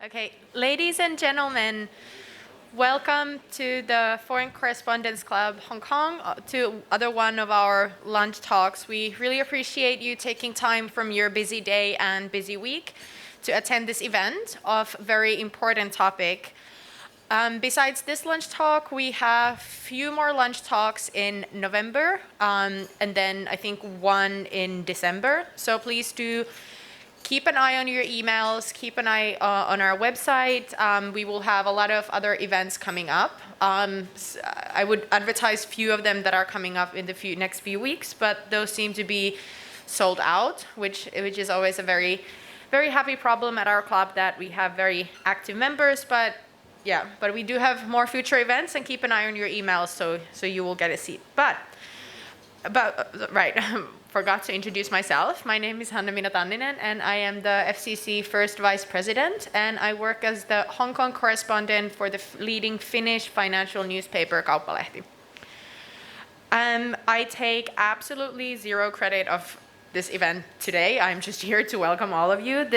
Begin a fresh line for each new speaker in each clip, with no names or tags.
Okay, ladies and gentlemen, welcome to the Foreign Correspondents Club Hong Kong, to other one of our lunch talks. We really appreciate you taking time from your busy day and busy week to attend this event of very important topic. Besides this lunch talk, we have few more lunch talks in November, and then I think one in December. So please do keep an eye on your emails, keep an eye on our website. We will have a lot of other events coming up. I would advertise few of them that are coming up in the next few weeks, but those seem to be sold out, which is always a very, very happy problem at our club that we have very active members. But we do have more future events, and keep an eye on your emails so you will get a seat. But right. Forgot to introduce myself. My name is Hanna-Miina Tanninen, and I am the FCC First Vice President, and I work as the Hong Kong correspondent for the leading Finnish financial newspaper, Kauppalehti. I take absolutely zero credit of this event today. I'm just here to welcome all of you.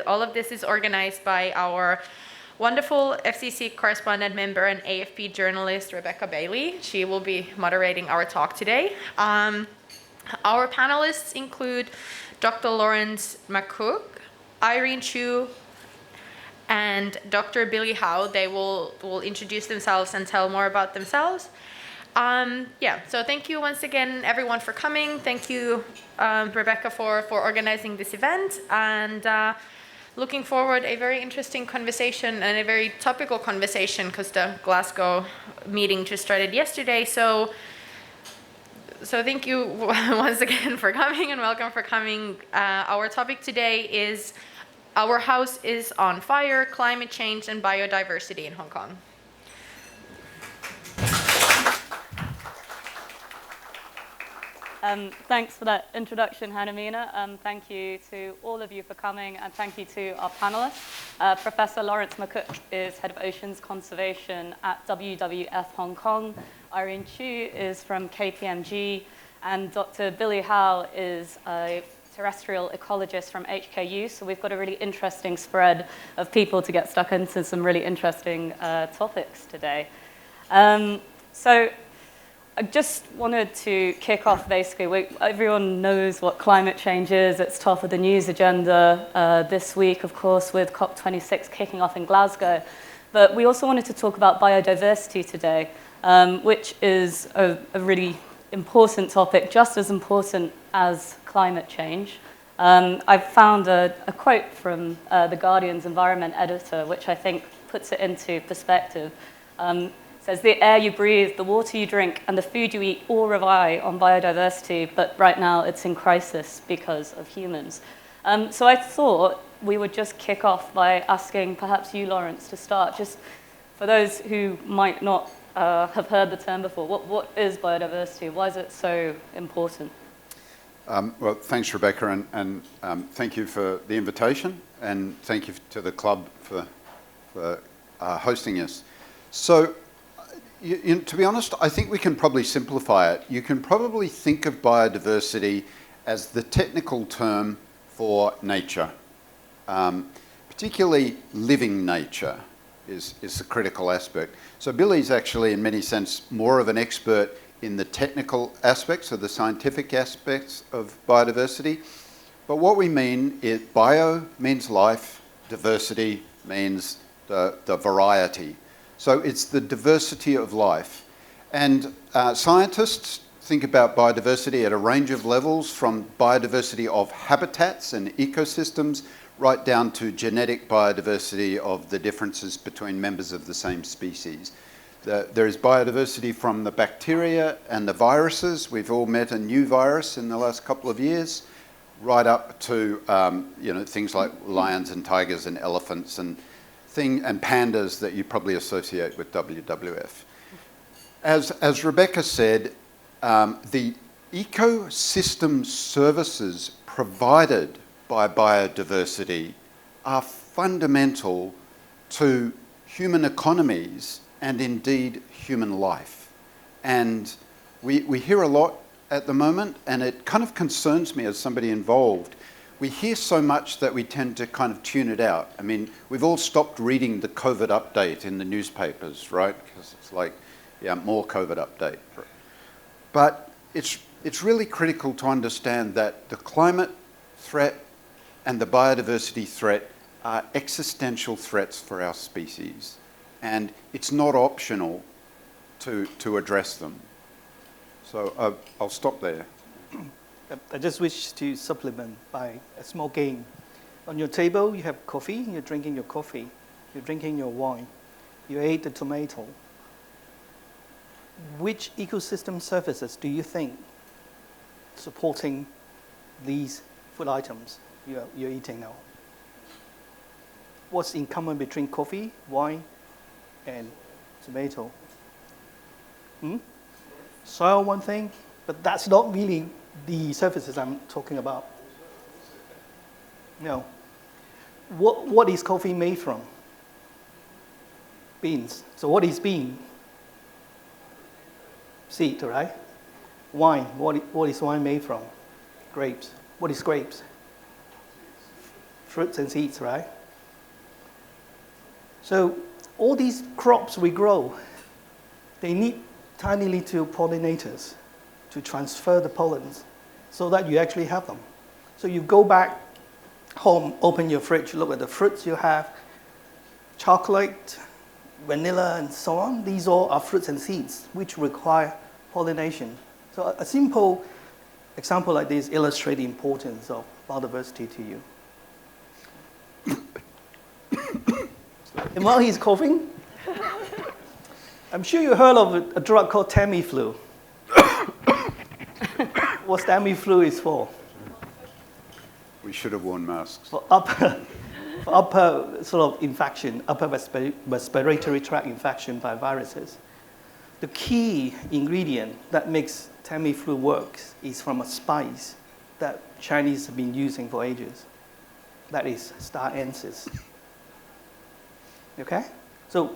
All of this is organized by our wonderful FCC correspondent member and AFP journalist, Rebecca Bailey. She will be moderating our talk today. Our panelists include Dr. Lawrence McCook, Irene Chu, and Dr. Billy Howe. They will introduce themselves and tell more about themselves. So thank you once again, everyone, for coming. Thank you, Rebecca, for organizing this event. And looking forward a very interesting conversation and a very topical conversation, because the Glasgow meeting just started yesterday. So thank you once again for coming, and welcome for coming. Our topic today is Our House is on Fire, Climate Change and Biodiversity in Hong Kong.
Thanks for that introduction, Hanna-Miina. Thank you to all of you for coming, and thank you to our panelists. Professor Lawrence McCook is Head of Oceans Conservation at WWF Hong Kong. Irene Chu is from KPMG, and Dr. Billy Howe is a terrestrial ecologist from HKU. So we've got a really interesting spread of people to get stuck into some really interesting topics today. So I just wanted to kick off, basically. Everyone knows what climate change is. It's top of the news agenda this week, of course, with COP26 kicking off in Glasgow. But we also wanted to talk about biodiversity today, which is a really important topic, just as important as climate change. I've found a quote from the Guardian's environment editor, which I think puts it into perspective. It says, "The air you breathe, the water you drink, and the food you eat all rely on biodiversity, but right now it's in crisis because of humans." So I thought we would just kick off by asking perhaps you, Lawrence, to start. Just for those who might not have heard the term before, what is biodiversity? Why is it so important?
Well, thanks, Rebecca, and thank you for the invitation, and thank you to the club for hosting us. So, to be honest, I think we can probably simplify it. You can probably think of biodiversity as the technical term for nature. Particularly living nature is the critical aspect. So Billy's actually, in many sense, more of an expert in the technical aspects or the scientific aspects of biodiversity. But what we mean is bio means life, diversity means the variety. So it's the diversity of life. And scientists think about biodiversity at a range of levels, from biodiversity of habitats and ecosystems right down to genetic biodiversity of the differences between members of the same species. There is biodiversity from the bacteria and the viruses. We've all met a new virus in the last couple of years, right up to things like lions and tigers and elephants and pandas that you probably associate with WWF. As Rebecca said, the ecosystem services provided by biodiversity are fundamental to human economies and indeed human life. And we hear a lot at the moment, and it kind of concerns me as somebody involved, we hear so much that we tend to kind of tune it out. I mean, we've all stopped reading the COVID update in the newspapers, right? Because it's like, yeah, more COVID update. But it's really critical to understand that the climate threat and the biodiversity threat are existential threats for our species. And it's not optional to address them. So I'll stop there.
I just wish to supplement by a small game. On your table, you have coffee, you're drinking your coffee, you're drinking your wine, you ate the tomato. Which ecosystem services do you think supporting these food items you're eating now? What's in common between coffee, wine, and tomato? Soil, one thing, but that's not really the services I'm talking about. No. What is coffee made from? Beans. So what is bean? Seed, right? Wine. What is wine made from? Grapes. What is grapes? Fruits and seeds, right? So all these crops we grow, they need tiny little pollinators to transfer the pollens so that you actually have them. So you go back home, open your fridge, look at the fruits you have, chocolate, vanilla, and so on. These all are fruits and seeds which require pollination. So a simple example like this illustrates the importance of biodiversity to you. And while he's coughing, I'm sure you heard of a drug called Tamiflu. What Tamiflu is for?
We should have worn masks.
For upper sort of infection, upper respiratory tract infection by viruses. The key ingredient that makes Tamiflu work is from a spice that Chinese have been using for ages. That is star anise. Okay? So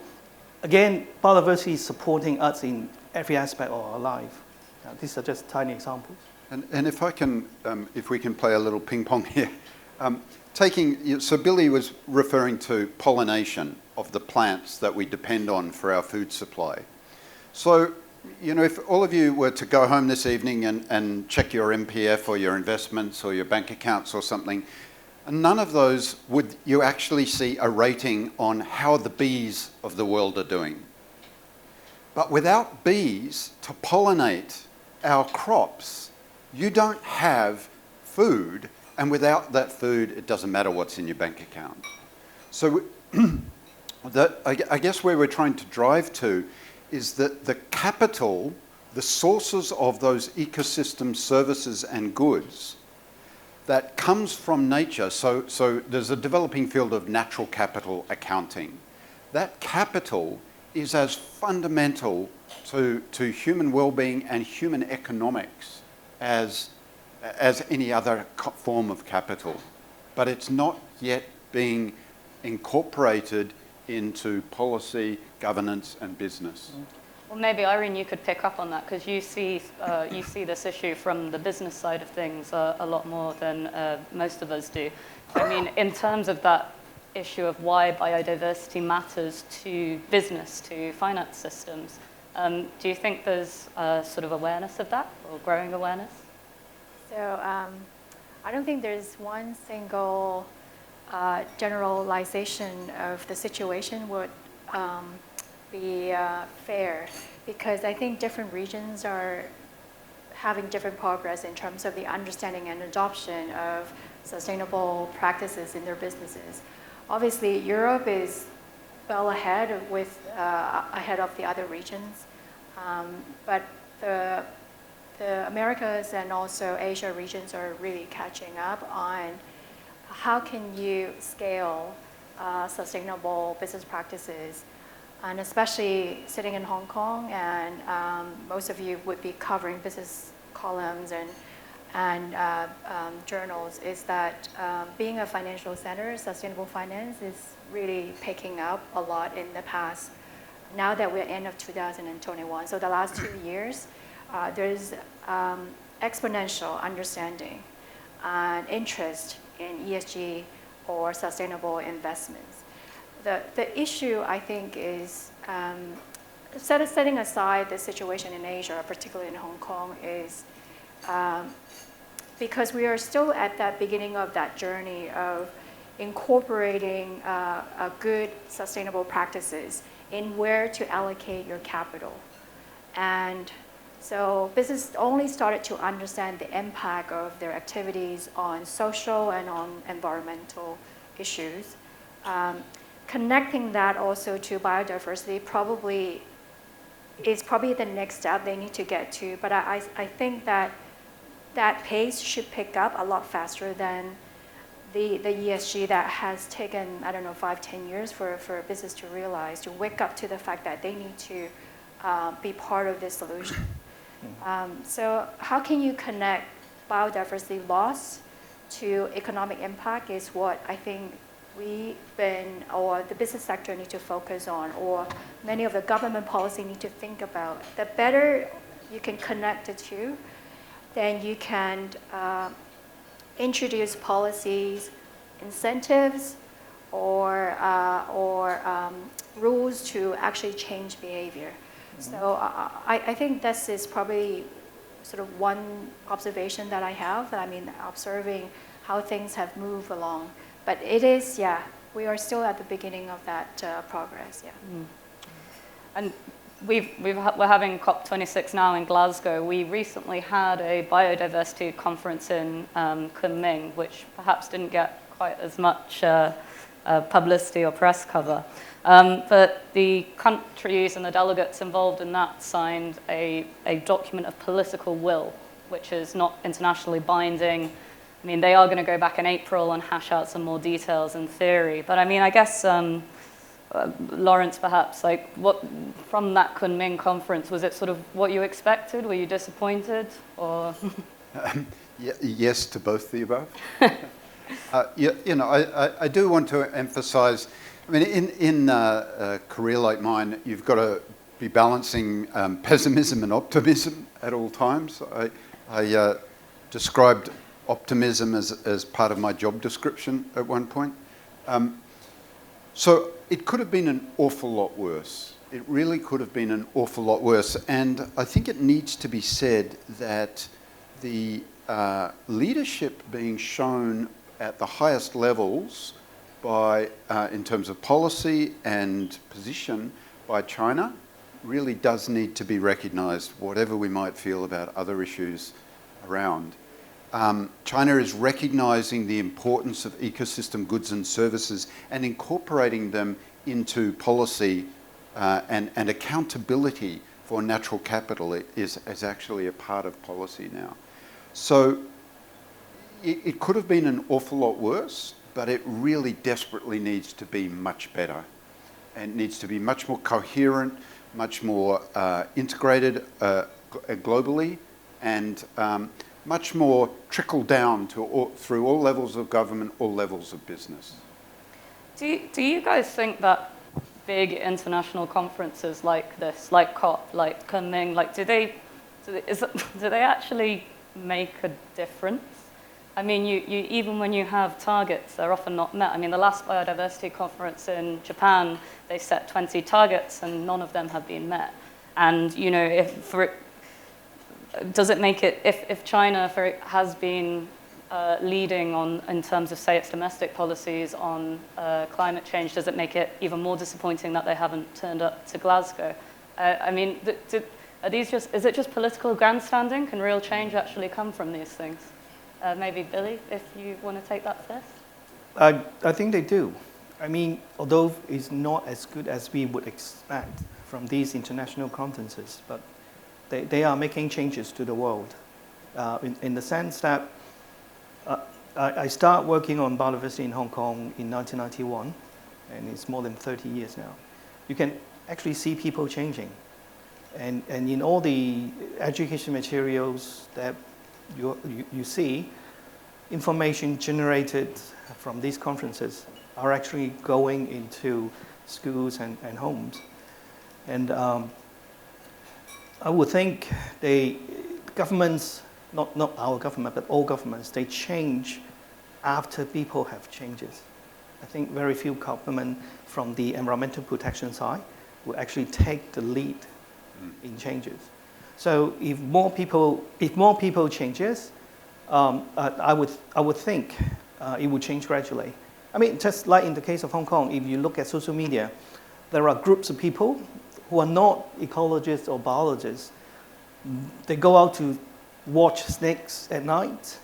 again, biodiversity is supporting us in every aspect of our life. Now, these are just tiny examples.
And if I can, if we can play a little ping pong here, so Billy was referring to pollination of the plants that we depend on for our food supply. So, you know, if all of you were to go home this evening and check your MPF or your investments or your bank accounts or something, and none of those would you actually see a rating on how the bees of the world are doing. But without bees to pollinate our crops, you don't have food, and without that food, it doesn't matter what's in your bank account. So I guess where we're trying to drive to is that the capital, the sources of those ecosystem services and goods that comes from nature, so there's a developing field of natural capital accounting. That capital is as fundamental to human well-being and human economics as any other form of capital. But it's not yet being incorporated into policy, governance, and business.
Well, maybe Irene, you could pick up on that because you see this issue from the business side of things a lot more than most of us do. I mean, in terms of that issue of why biodiversity matters to business, to finance systems, do you think there's sort of awareness of that or growing awareness?
So I don't think there's one single generalization of the situation would be fair, because I think different regions are having different progress in terms of the understanding and adoption of sustainable practices in their businesses. Obviously, Europe is well ahead of the other regions, but the Americas and also Asia regions are really catching up on how can you scale sustainable business practices. And especially sitting in Hong Kong, and most of you would be covering business columns and journals, is that being a financial center, sustainable finance is really picking up a lot in the past. Now that we're end of 2021, so the last 2 years, there's exponential understanding and interest in ESG or sustainable investments. The issue, I think, is setting aside the situation in Asia, particularly in Hong Kong, is because we are still at that beginning of that journey of incorporating good sustainable practices in where to allocate your capital. And so business only started to understand the impact of their activities on social and on environmental issues. Connecting that also to biodiversity is probably the next step they need to get to. But I think that pace should pick up a lot faster than the ESG that has taken, I don't know, 5-10 years for business to realize, to wake up to the fact that they need to be part of this solution. So how can you connect biodiversity loss to economic impact is what I think or the business sector need to focus on, or many of the government policy need to think about. The better you can connect the two, then you can introduce policies, incentives, or rules to actually change behavior. So I think this is probably sort of one observation that I have. I mean, observing how things have moved along. But it is, we are still at the beginning of that progress,
And we're having COP26 now in Glasgow. We recently had a biodiversity conference in Kunming, which perhaps didn't get quite as much publicity or press cover. But the countries and the delegates involved in that signed a document of political will, which is not internationally binding. I mean, they are going to go back in April and hash out some more details in theory. But I mean, I guess, Lawrence, perhaps, like, what from that Kunming conference, was it sort of what you expected? Were you disappointed, or?
Yes to both the above. I do want to emphasise. I mean, in a career like mine, you've got to be balancing pessimism and optimism at all times. I described optimism as part of my job description at one point. So it could have been an awful lot worse. It really could have been an awful lot worse. And I think it needs to be said that the leadership being shown at the highest levels by, in terms of policy and position by China, really does need to be recognised, whatever we might feel about other issues around. China is recognising the importance of ecosystem goods and services and incorporating them into policy, and accountability for natural capital is actually a part of policy now. So it could have been an awful lot worse, but it really desperately needs to be much better. And needs to be much more coherent, much more integrated globally, and much more trickled down through all levels of government, all levels of business.
Do you guys think that big international conferences like this, like COP, like Kunming, like do they actually make a difference? I mean, you even when you have targets, they're often not met. I mean, the last biodiversity conference in Japan, they set 20 targets and none of them have been met. And you know, does it make it, if China has been leading in terms of, say, its domestic policies on climate change, does it make it even more disappointing that they haven't turned up to Glasgow? I mean, is it just political grandstanding? Can real change actually come from these things? Maybe Billy, if you want to take that first.
I think they do. I mean, although it's not as good as we would expect from these international conferences, but they are making changes to the world in the sense that I started working on biodiversity in Hong Kong in 1991, and it's more than 30 years now. You can actually see people changing. And in all the education materials that you see, information generated from these conferences are actually going into schools and homes. And I would think governments, not our government, but all governments, they change after people have changes. I think very few government from the environmental protection side will actually take the lead in changes. So if more people changes, I would think it would change gradually. I mean, just like in the case of Hong Kong, if you look at social media, there are groups of people who are not ecologists or biologists. They go out to watch snakes at night.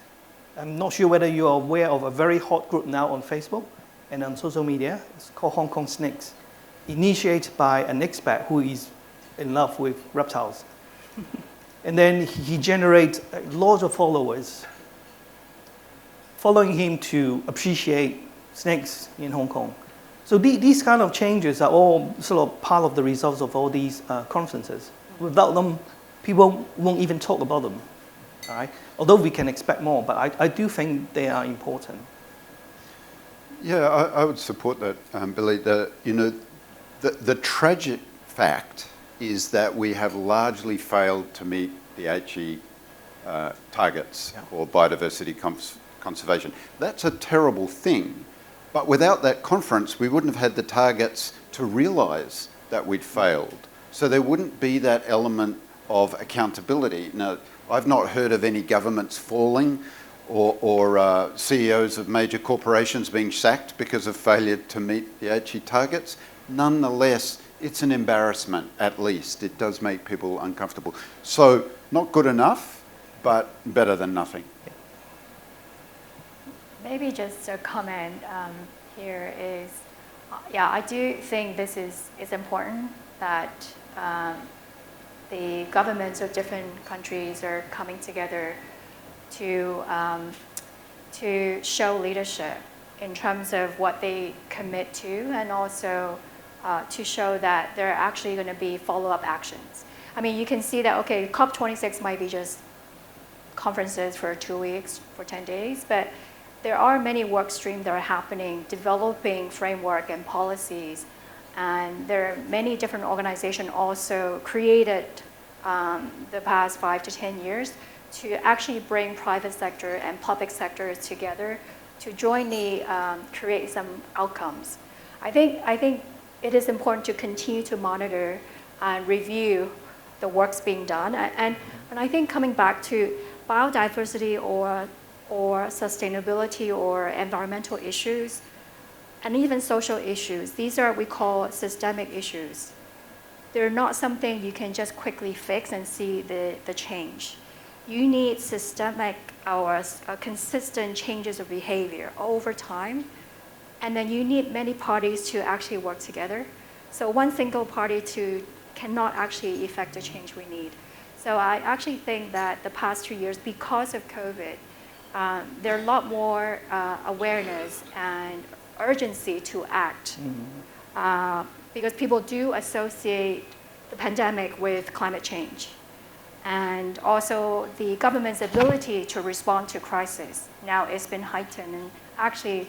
I'm not sure whether you are aware of a very hot group now on Facebook and on social media. It's called Hong Kong Snakes, initiated by an expert who is in love with reptiles. And then he generates lots of followers following him to appreciate snakes in Hong Kong. So these kind of changes are all sort of part of the results of all these conferences. Without them, people won't even talk about them. All right? Although we can expect more, but I do think they are important.
Yeah, I would support that, Billy. The tragic fact is that we have largely failed to meet the HE targets for biodiversity conservation. That's a terrible thing, but without that conference, we wouldn't have had the targets to realise that we'd failed. So there wouldn't be that element of accountability. Now, I've not heard of any governments falling or CEOs of major corporations being sacked because of failure to meet the HE targets. Nonetheless, it's an embarrassment, at least. It does make people uncomfortable. So, not good enough, but better than nothing.
Maybe just a comment here is, I do think this is important that the governments of different countries are coming together to show leadership in terms of what they commit to, and also to show that there are actually going to be follow-up actions. I mean, you can see that, okay, COP26 might be just conferences for 2 weeks, for 10 days, but there are many work streams that are happening, developing framework and policies, and there are many different organizations also created the past 5 to 10 years to actually bring private sector and public sectors together to jointly create some outcomes. I think it is important to continue to monitor and review the works being done. And I think coming back to biodiversity or sustainability or environmental issues, and even social issues, these are what we call systemic issues. They're not something you can just quickly fix and see the change. You need systemic or consistent changes of behavior over time, and then you need many parties to actually work together. So one single party cannot actually effect the change we need. So I actually think that the past 2 years, because of COVID, there are a lot more awareness and urgency to act, because people do associate the pandemic with climate change. And also the government's ability to respond to crisis now has been heightened. And actually,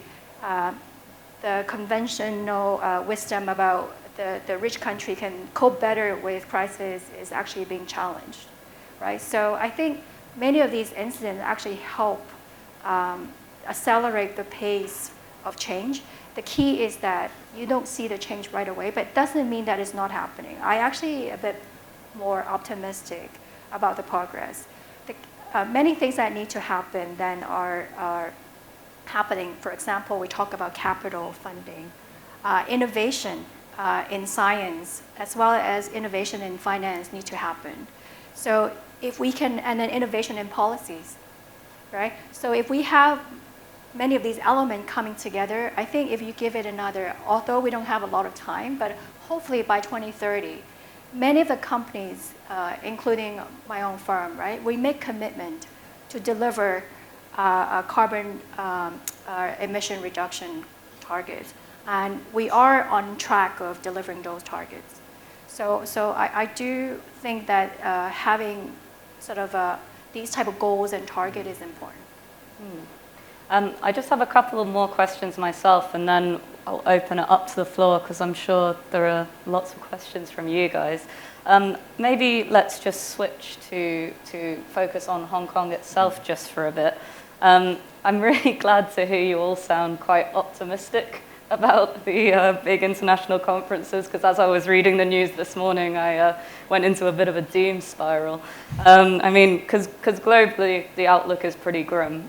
the conventional wisdom about the rich country can cope better with crisis is actually being challenged, right? So I think many of these incidents actually help accelerate the pace of change. The key is that you don't see the change right away, but it doesn't mean that it's not happening. I actually a bit more optimistic about the progress. Many things that need to happen then are happening. For example, we talk about capital funding, innovation in science, as well as innovation in finance need to happen. So if we can, and then innovation in policies, right? So if we have many of these elements coming together, I think if you give it another, although we don't have a lot of time, but hopefully by 2030, many of the companies, including my own firm, right, we make commitment to deliver a carbon emission reduction targets. And we are on track of delivering those targets. So I do think that having sort of these type of goals and target is important.
I just have a couple of more questions myself, and then I'll open it up to the floor because I'm sure there are lots of questions from you guys. Maybe let's just switch to focus on Hong Kong itself just for a bit. I'm really glad to hear you all sound quite optimistic about the big international conferences, because as I was reading the news this morning, I went into a bit of a doom spiral. I mean, because globally, the outlook is pretty grim.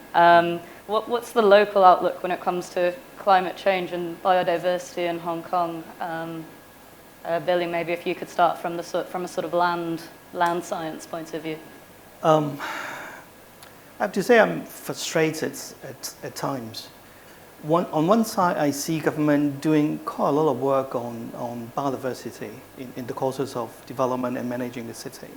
What's the local outlook when it comes to climate change and biodiversity in Hong Kong? Billy, maybe if you could start from a sort of land science point of view.
I have to say I'm frustrated at times. On one side, I see government doing quite a lot of work on biodiversity in the courses of development and managing the city.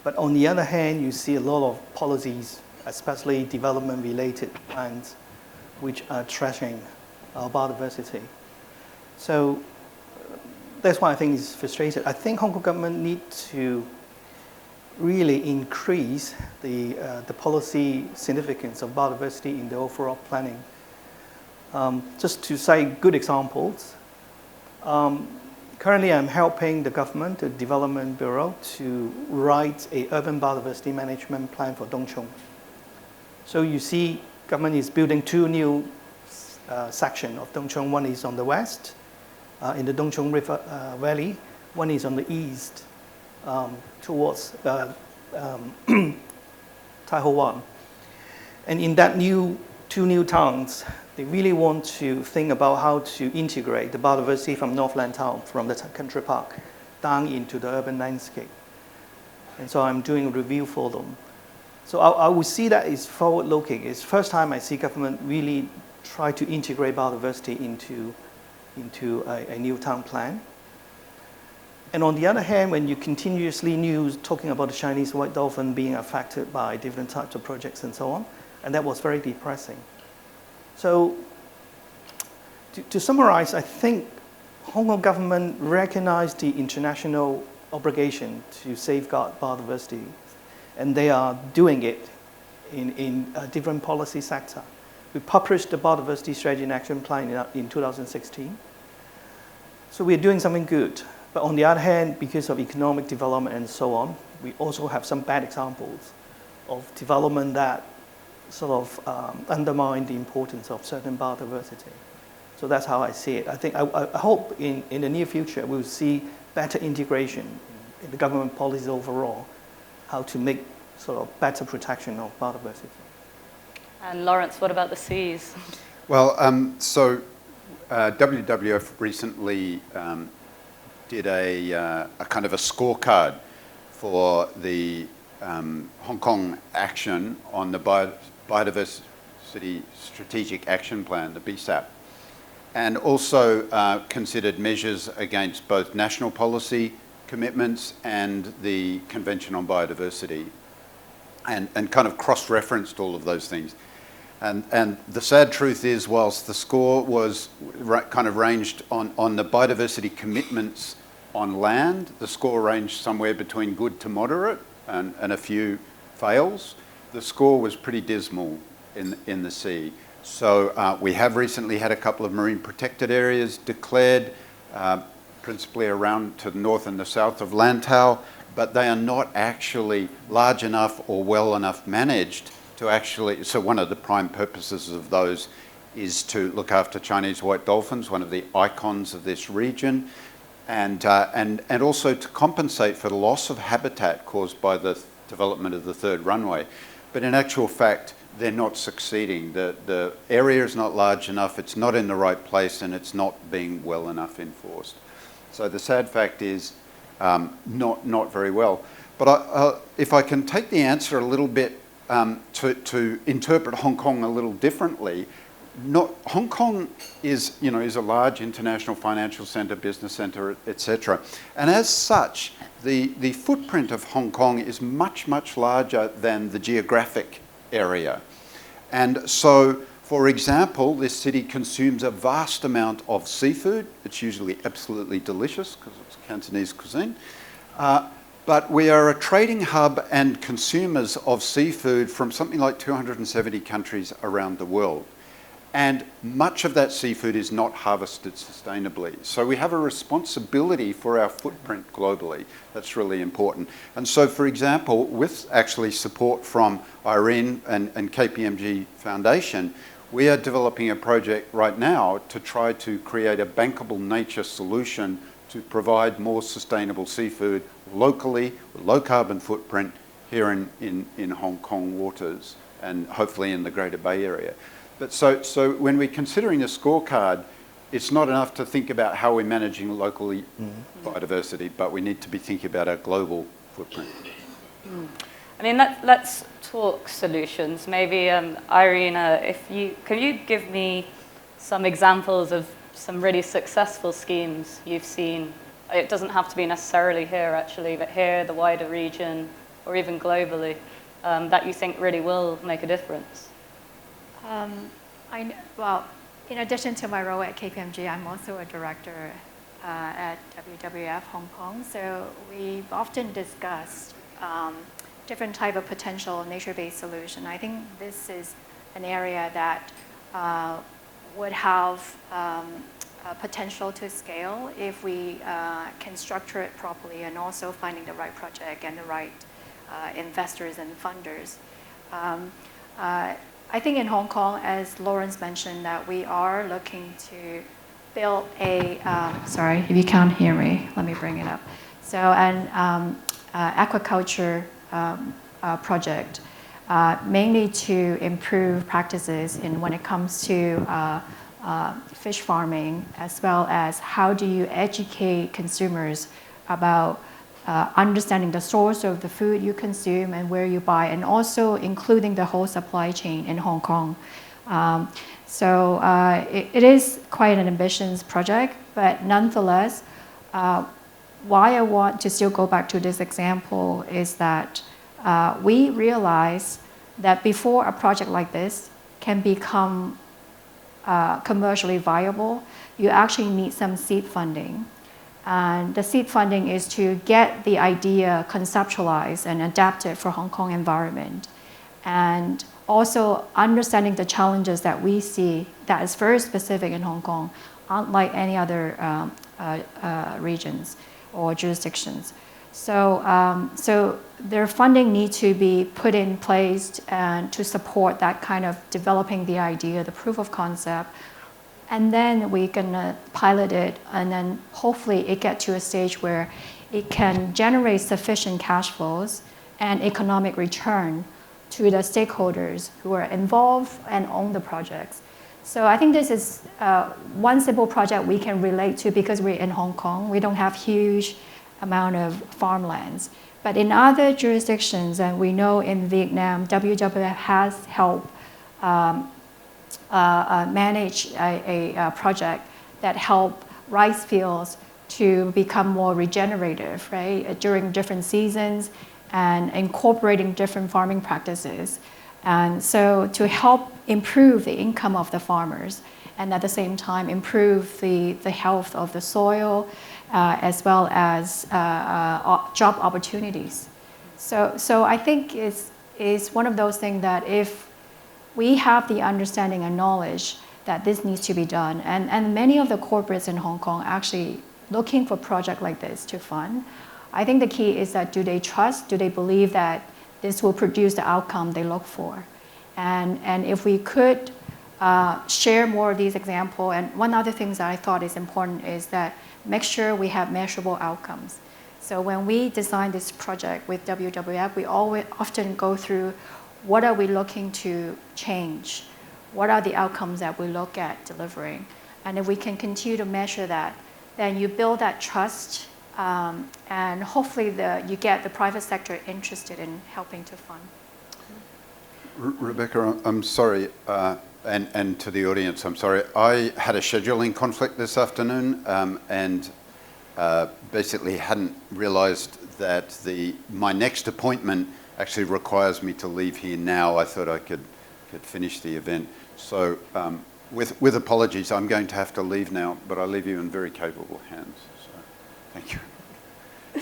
But on the other hand, you see a lot of policies, especially development-related plans, which are trashing our biodiversity. So that's why I think it's frustrated. I think Hong Kong government needs to really increase the policy significance of biodiversity in the overall planning. Just to say good examples, currently I'm helping the government, the Development Bureau, to write an urban biodiversity management plan for Dong Chung. So you see, government is building two new sections of Dong Chung. One is on the west, in the Dong Chung River Valley. One is on the east, towards Tai Ho Wan. And in that two new towns, they really want to think about how to integrate the biodiversity from North Lantau, from the country park, down into the urban landscape. And so I'm doing a review for them. So I would see that as forward-looking. It's the first time I see government really try to integrate biodiversity into a new town plan. And on the other hand, when you continuously news talking about the Chinese white dolphin being affected by different types of projects and so on, and that was very depressing. So to summarize, I think Hong Kong government recognized the international obligation to safeguard biodiversity, and they are doing it in a different policy sector. We published the Biodiversity Strategy and Action Plan in 2016. So we're doing something good. But on the other hand, because of economic development and so on, we also have some bad examples of development that sort of undermine the importance of certain biodiversity. So that's how I see it. I think I hope in the near future we'll see better integration in the government policies overall, how to make sort of better protection of biodiversity.
And Lawrence, what about the seas?
Well, WWF recently did a kind of a scorecard for the Hong Kong action on the Biodiversity Strategic Action Plan, the BSAP, and also considered measures against both national policy commitments and the Convention on Biodiversity, and kind of cross-referenced all of those things. And the sad truth is, whilst the score was kind of ranged on the biodiversity commitments on land, the score ranged somewhere between good to moderate and a few fails. The score was pretty dismal in the sea. So we have recently had a couple of marine protected areas declared, principally around to the north and the south of Lantau, but they are not actually large enough or well enough managed to actually, so one of the prime purposes of those is to look after Chinese white dolphins, one of the icons of this region, and also to compensate for the loss of habitat caused by the development of the third runway. But in actual fact, they're not succeeding. The area is not large enough, it's not in the right place, and it's not being well enough enforced. So the sad fact is not very well. But if I can take the answer a little bit to interpret Hong Kong a little differently, Hong Kong is a large international financial centre, business centre, etc. And as such, the footprint of Hong Kong is much, much larger than the geographic area. And so, for example, this city consumes a vast amount of seafood. It's usually absolutely delicious because it's Cantonese cuisine. But we are a trading hub and consumers of seafood from something like 270 countries around the world. And much of that seafood is not harvested sustainably. So we have a responsibility for our footprint globally. That's really important. And so, for example, with actually support from Irene and KPMG Foundation, we are developing a project right now to try to create a bankable nature solution to provide more sustainable seafood locally, with low carbon footprint here in Hong Kong waters and hopefully in the Greater Bay Area. But so when we're considering a scorecard, it's not enough to think about how we're managing locally biodiversity, but we need to be thinking about our global footprint.
I mean, let's talk solutions. Maybe, Irene, can you give me some examples of some really successful schemes you've seen? It doesn't have to be necessarily here, actually, but here, the wider region, or even globally, that you think really will make a difference.
Well, in addition to my role at KPMG, I'm also a director at WWF Hong Kong. So we've often discussed different type of potential nature-based solution. I think this is an area that would have potential to scale if we can structure it properly, and also finding the right project and the right investors and funders. I think in Hong Kong, as Lawrence mentioned, that we are looking to build a, sorry, if you can't hear me, let me bring it up. So an aquaculture project, mainly to improve practices in when it comes to fish farming, as well as how do you educate consumers about understanding the source of the food you consume and where you buy, and also including the whole supply chain in Hong Kong. So it is quite an ambitious project, but nonetheless, why I want to still go back to this example is that we realize that before a project like this can become commercially viable, you actually need some seed funding. And the seed funding is to get the idea conceptualized and adapted for Hong Kong environment. And also understanding the challenges that we see that is very specific in Hong Kong, unlike any other regions or jurisdictions. So their funding needs to be put in place and to support that kind of developing the idea, the proof of concept. And then we're gonna pilot it, and then hopefully it get to a stage where it can generate sufficient cash flows and economic return to the stakeholders who are involved and own the projects. So I think this is one simple project we can relate to because we're in Hong Kong. We don't have huge amount of farmlands. But in other jurisdictions, and we know in Vietnam, WWF has helped manage a project that help rice fields to become more regenerative, right, during different seasons, and incorporating different farming practices. And so to help improve the income of the farmers, and at the same time improve the health of the soil, as well as job opportunities. So I think it's one of those things that if we have the understanding and knowledge that this needs to be done, and many of the corporates in Hong Kong actually looking for projects like this to fund. I think the key is that do they trust, do they believe that this will produce the outcome they look for? And if we could share more of these examples, and one other thing that I thought is important is that make sure we have measurable outcomes. So when we design this project with WWF, we often go through what are we looking to change? What are the outcomes that we look at delivering? And if we can continue to measure that, then you build that trust, and hopefully you get the private sector interested in helping to fund.
Rebecca, I'm sorry, and to the audience, I'm sorry. I had a scheduling conflict this afternoon, and basically hadn't realized that my next appointment actually requires me to leave here now. I thought I could finish the event. So with apologies, I'm going to have to leave now, but I leave you in very capable hands. So thank you.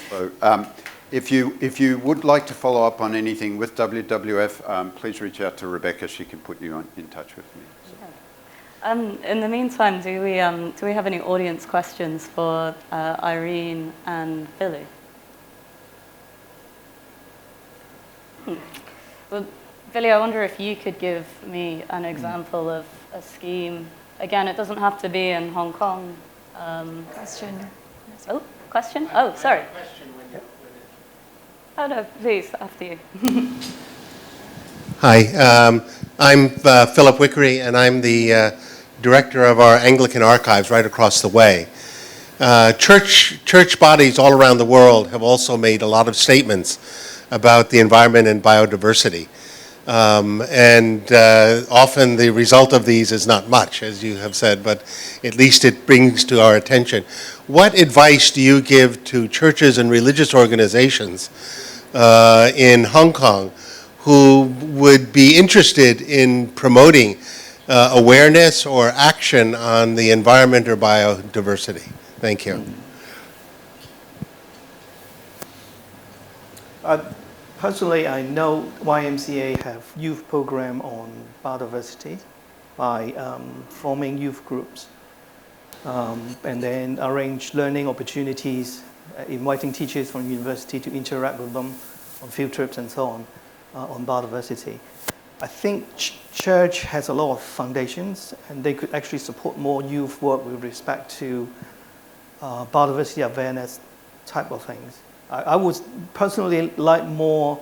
So if you would like to follow up on anything with WWF, please reach out to Rebecca. She can put you in touch with me. So.
In the meantime, do we have any audience questions for Irene and Billy? Well, Billy, I wonder if you could give me an example of a scheme. Again, it doesn't have to be in Hong Kong.
Question.
Oh, question? Oh, sorry. Oh, no, please, after you.
Hi, I'm Philip Wickery, and I'm the director of our Anglican archives right across the way. Church bodies all around the world have also made a lot of statements about the environment and biodiversity. And often the result of these is not much, as you have said, but at least it brings to our attention. What advice do you give to churches and religious organizations in Hong Kong who would be interested in promoting awareness or action on the environment or biodiversity? Thank you.
Personally, I know YMCA have youth program on biodiversity by forming youth groups and then arrange learning opportunities, inviting teachers from university to interact with them on field trips and so on biodiversity. I think church has a lot of foundations, and they could actually support more youth work with respect to biodiversity awareness type of things. I would personally like more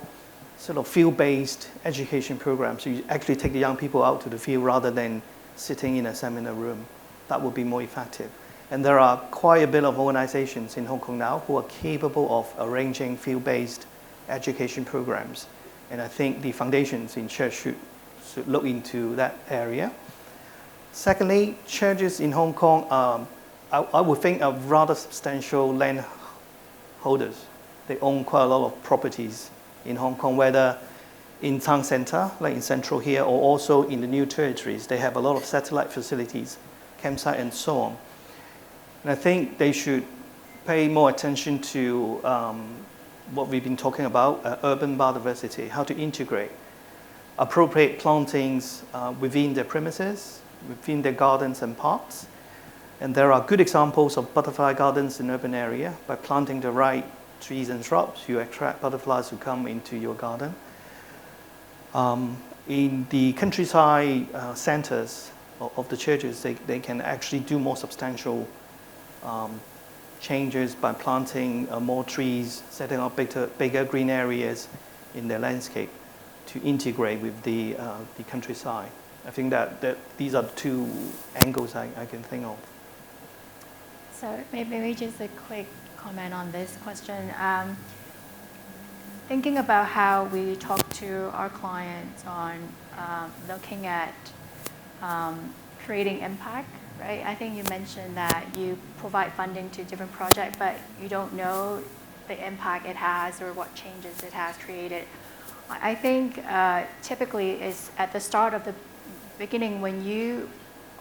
sort of field-based education programs. So you actually take the young people out to the field rather than sitting in a seminar room. That would be more effective. And there are quite a bit of organizations in Hong Kong now who are capable of arranging field-based education programs. And I think the foundations in church should look into that area. Secondly, churches in Hong Kong, I would think, are rather substantial land holders. They own quite a lot of properties in Hong Kong, whether in town center, like in Central here, or also in the new territories. They have a lot of satellite facilities, campsite, and so on. And I think they should pay more attention to what we've been talking about, urban biodiversity, how to integrate appropriate plantings within their premises, within their gardens and parks. And there are good examples of butterfly gardens in urban area. By planting the right trees and shrubs, you attract butterflies who come into your garden. In the countryside centers of the churches, they can actually do more substantial changes by planting more trees, setting up bigger green areas in their landscape to integrate with the countryside. I think that these are the two angles I can think of.
So maybe just a quick comment on this question. Thinking about how we talk to our clients on looking at creating impact, right? I think you mentioned that you provide funding to different projects, but you don't know the impact it has or what changes it has created. I think typically is at the start of the beginning when you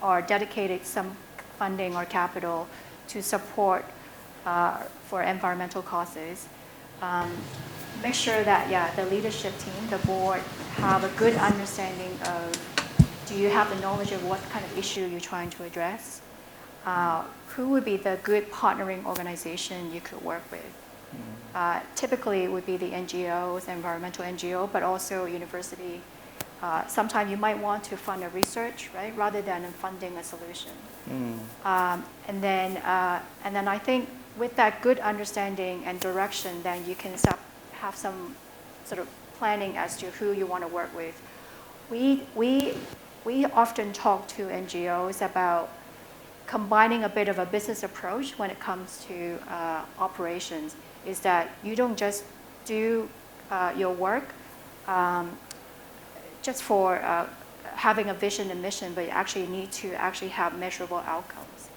are dedicated some funding or capital to support for environmental causes, make sure that, the leadership team, the board, have a good understanding of, do you have the knowledge of what kind of issue you're trying to address? Who would be the good partnering organization you could work with? Typically, it would be the NGOs, environmental NGO, but also university. Sometimes you might want to fund a research, right, rather than funding a solution. And then I think with that good understanding and direction, then you can have some sort of planning as to who you want to work with. We often talk to NGOs about combining a bit of a business approach when it comes to operations, is that you don't just do your work just for having a vision and mission, but you actually need to actually have measurable outcomes.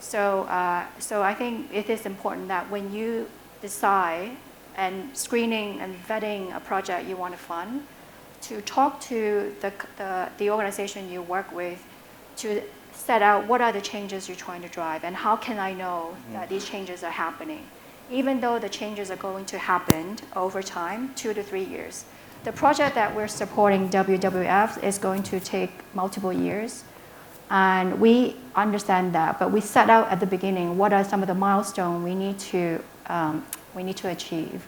So I think it is important that when you decide and screening and vetting a project you want to fund, to talk to the organization you work with to set out what are the changes you're trying to drive and how can I know that these changes are happening. Even though the changes are going to happen over time, 2 to 3 years. The project that we're supporting, WWF, is going to take multiple years. And we understand that, but we set out at the beginning what are some of the milestones we need to achieve.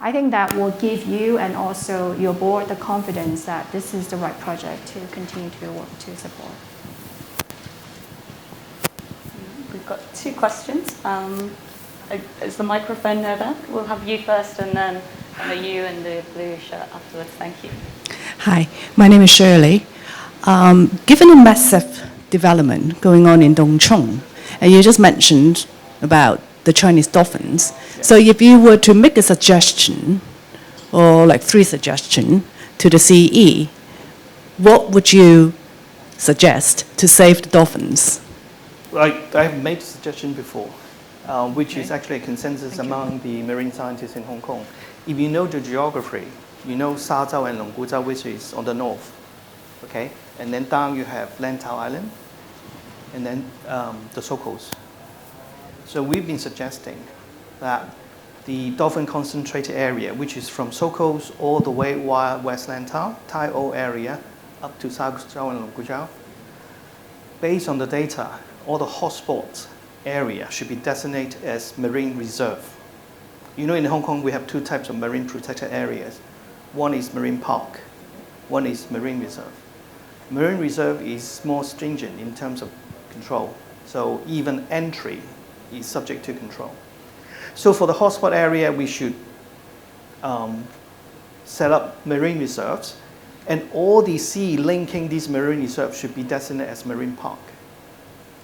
I think that will give you and also your board the confidence that this is the right project to continue to work to support.
We've got 2 questions. Is the microphone there? We'll have you first and then you in the blue shirt afterwards. Thank you.
Hi, my name is Shirley. Given the massive development going on in Dongchong, and you just mentioned about the Chinese dolphins, so if you were to make a suggestion, or like 3 suggestions to the CE, what would you suggest to save the dolphins?
I have made a suggestion before, which is actually a consensus among the marine scientists in Hong Kong. If you know the geography, you know Shazhou and Longguzhou, which is on the north, okay? And then down you have Lantau Island, and then the Sokos. So we've been suggesting that the dolphin concentrated area, which is from Sokos all the way via West Lantau, Tai O area, up to Shazhou and Longguzhou, based on the data, all the hotspots area should be designated as marine reserve. You know, in Hong Kong, we have 2 types of marine protected areas. One is marine park, one is marine reserve. Marine reserve is more stringent in terms of control. So even entry is subject to control. So for the hotspot area, we should set up marine reserves, and all the sea linking these marine reserves should be designated as marine park.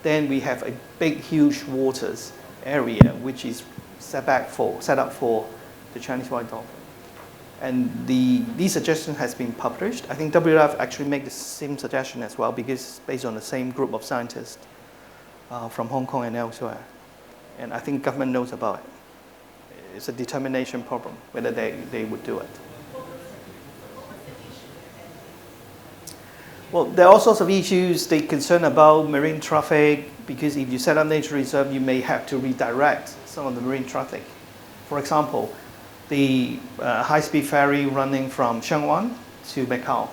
Then we have a big, huge waters area, which is set up for the Chinese white dolphin. And these suggestion has been published. I think WWF actually made the same suggestion as well, because it's based on the same group of scientists from Hong Kong and elsewhere. And I think government knows about it. It's a determination problem, whether they would do it. Well, there are all sorts of issues. They concern about marine traffic, because if you set up nature reserve, you may have to redirect some of the marine traffic. For example, the high-speed ferry running from Sheung to Macau.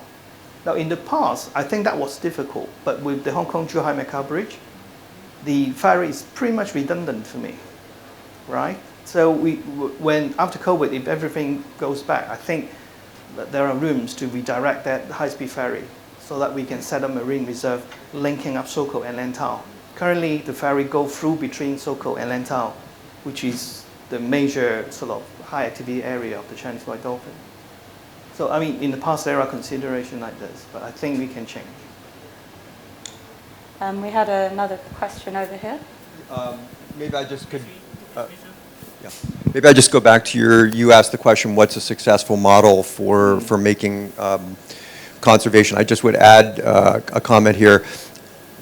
Now, in the past, I think that was difficult, but with the Hong Kong-Zhuhai-Macau Bridge, the ferry is pretty much redundant for me, right? So when after COVID, if everything goes back, I think that there are rooms to redirect that high-speed ferry so that we can set up marine reserve linking up Soko and Lantau. Currently, the ferry goes through between Soko and Lantau, which is the major sort of high activity area of the Chinese white dolphin. So, I mean, in the past, there are considerations like this, but I think we can change.
We had another question over here.
Maybe I just could, maybe I just go back to you asked the question, what's a successful model for making conservation? I just would add a comment here.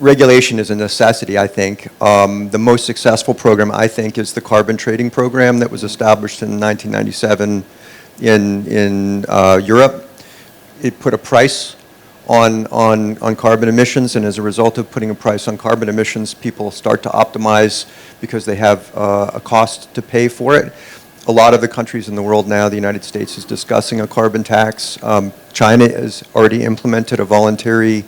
Regulation is a necessity, I think. The most successful program, I think, is the carbon trading program that was established in 1997 in Europe. It put a price on carbon emissions, and as a result of putting a price on carbon emissions, people start to optimize because they have a cost to pay for it. A lot of the countries in the world now, the United States is discussing a carbon tax. China has already implemented a voluntary,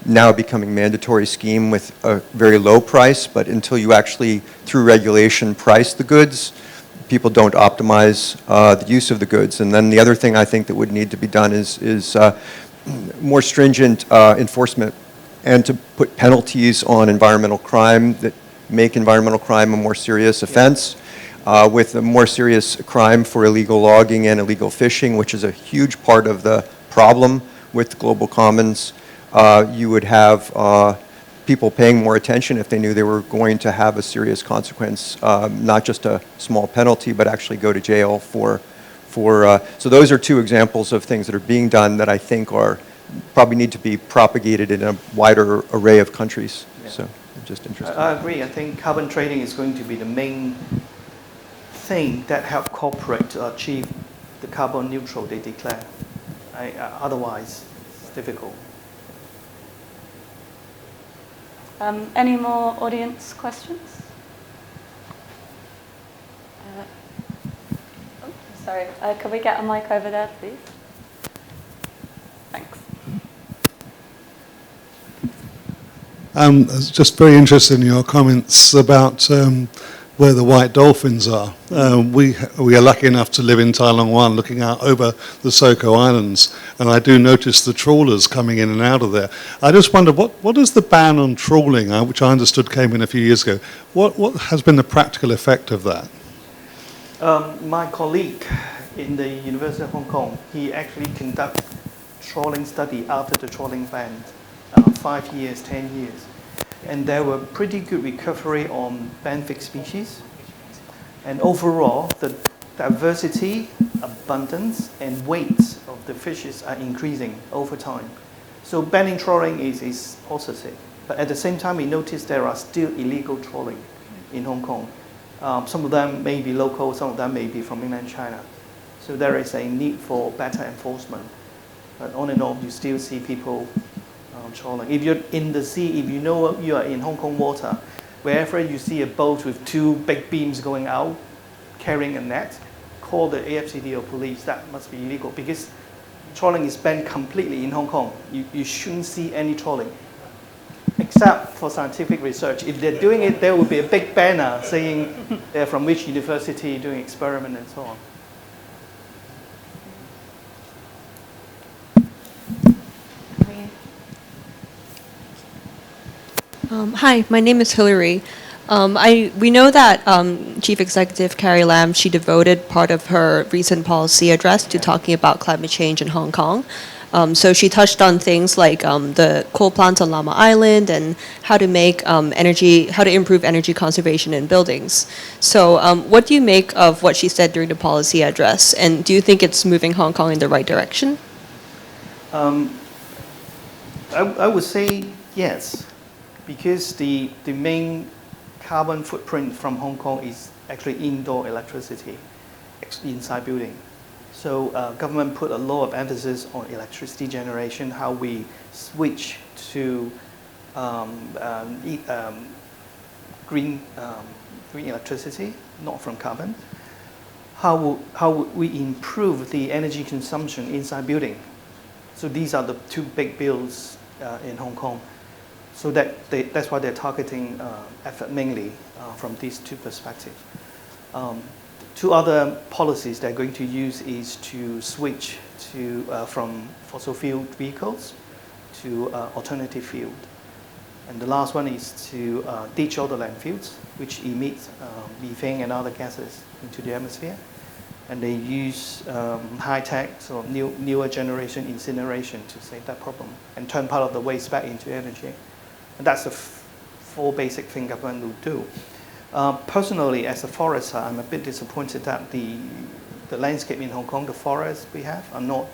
now becoming mandatory scheme with a very low price, but until you actually, through regulation, price the goods, people don't optimize the use of the goods. And then the other thing I think that would need to be done is more stringent enforcement, and to put penalties on environmental crime that make environmental crime a more serious offense, with a more serious crime for illegal logging and illegal fishing, which is a huge part of the problem with global commons. You would have people paying more attention if they knew they were going to have a serious consequence, not just a small penalty, but actually go to jail for so those are 2 examples of things that are being done that I think probably need to be propagated in a wider array of countries. Yeah. So I'm just interested.
I agree. I think carbon trading is going to be the main thing that help corporate to achieve the carbon neutral they declare. Otherwise, it's difficult.
Any more audience questions? Sorry, can we get a mic over there, please? Thanks.
I was just very interested in your comments about where the white dolphins are. We are lucky enough to live in Tai Long Wan, looking out over the Soko Islands, and I do notice the trawlers coming in and out of there. I just wonder, what is the ban on trawling, which I understood came in a few years ago? What has been the practical effect of that?
My colleague in the University of Hong Kong, he actually conducted trawling study after the trawling ban, 5 years, 10 years. And there were pretty good recovery on benthic species. And overall, the diversity, abundance, and weight of the fishes are increasing over time. So banning trawling is positive. But at the same time, we noticed there are still illegal trawling in Hong Kong. Some of them may be local, some of them may be from mainland China. So there is a need for better enforcement. But on and off, you still see people trawling. If you're in the sea, if you know you are in Hong Kong water, wherever you see a boat with 2 big beams going out, carrying a net, call the AFCD or police. That must be illegal because trawling is banned completely in Hong Kong. You shouldn't see any trawling, except for scientific research. If they're doing it, there will be a big banner saying they're from which university, doing experiment and so on.
Hi, my name is Hillary. We know that Chief Executive Carrie Lam, she devoted part of her recent policy address to talking about climate change in Hong Kong. So she touched on things like the coal plants on Llama Island and how to make how to improve energy conservation in buildings. So what do you make of what she said during the policy address? And do you think it's moving Hong Kong in the right direction?
I would say yes, because the main carbon footprint from Hong Kong is actually indoor electricity inside building. So government put a lot of emphasis on electricity generation, how we switch to green electricity, not from carbon. How would we improve the energy consumption inside building? So these are the 2 big bills in Hong Kong. So that's why they're targeting effort mainly from these 2 perspectives. 2 other policies they're going to use is to switch from fossil fuel vehicles to alternative fuel. And the last one is to ditch all the landfills, which emit methane and other gases into the atmosphere. And they use high-tech, so newer generation incineration to save that problem and turn part of the waste back into energy. And that's the 4 basic things government will do. Personally, as a forester, I'm a bit disappointed that the landscape in Hong Kong, the forests we have, are not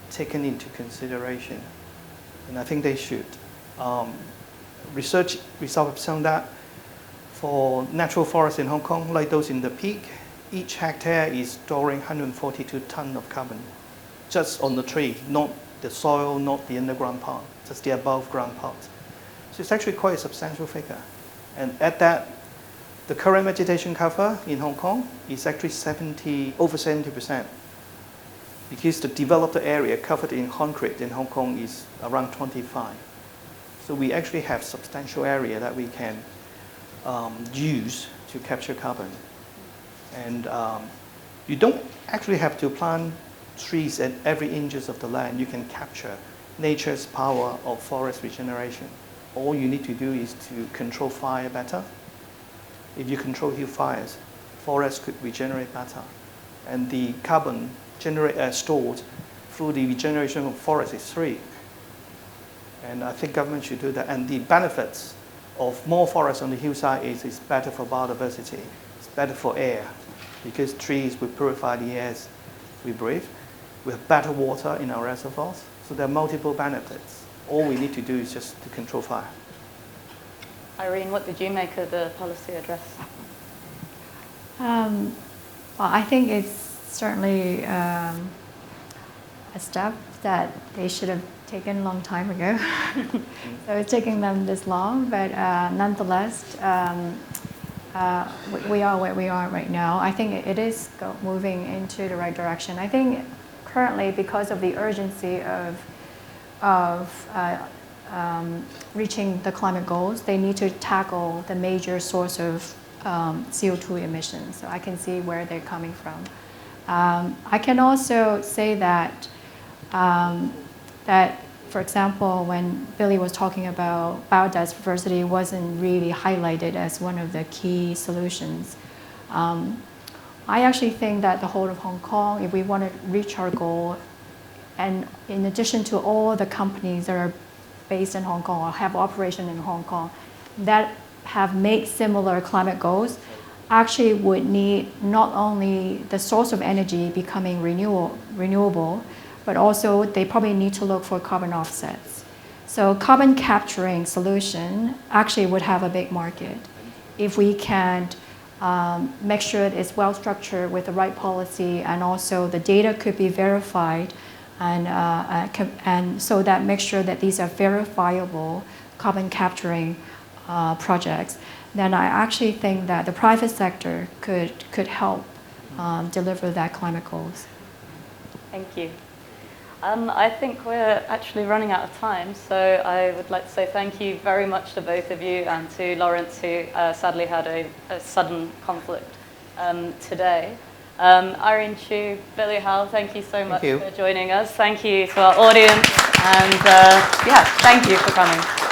taken into consideration. And I think they should. Research results have shown that for natural forests in Hong Kong, like those in the peak, each hectare is storing 142 tons of carbon, just on the tree, not the soil, not the underground part, just the above ground part. So it's actually quite a substantial figure. And at that, the current vegetation cover in Hong Kong is actually over 70%, because the developed area covered in concrete in Hong Kong is around 25. So we actually have substantial area that we can use to capture carbon. And you don't actually have to plant trees at every inches of the land. You can capture nature's power of forest regeneration. All you need to do is to control fire better. If you control hill fires, forests could regenerate better. And the carbon stored through the regeneration of forests is free. And I think government should do that. And the benefits of more forests on the hillside is better for biodiversity. It's better for air, because trees will purify the air we breathe. We have better water in our reservoirs. So there are multiple benefits. All we need to do is just to control fire.
Irene, what did you make of the policy address?
Well, I think it's certainly a step that they should have taken a long time ago. So it's taking them this long, but nonetheless, we are where we are right now. I think it is moving into the right direction. I think currently, because of the urgency of reaching the climate goals, they need to tackle the major source of CO2 emissions. So I can see where they're coming from. I can also say that, for example, when Billy was talking about biodiversity wasn't really highlighted as one of the key solutions. I actually think that the whole of Hong Kong, if we want to reach our goal, and in addition to all the companies that are based in Hong Kong or have operation in Hong Kong that have made similar climate goals, actually would need not only the source of energy becoming renewable, but also they probably need to look for carbon offsets. So carbon capturing solution actually would have a big market if we can make sure it's well structured with the right policy, and also the data could be verified, and so that make sure that these are verifiable carbon capturing projects. Then I actually think that the private sector could help deliver that climate goals.
Thank you. I think we're actually running out of time, so I would like to say thank you very much to both of you, and to Lawrence, who sadly had a sudden conflict today. Irene Chu, Billy Howell, thank you so much for joining us. Thank you to our audience, and yeah, thank you for coming.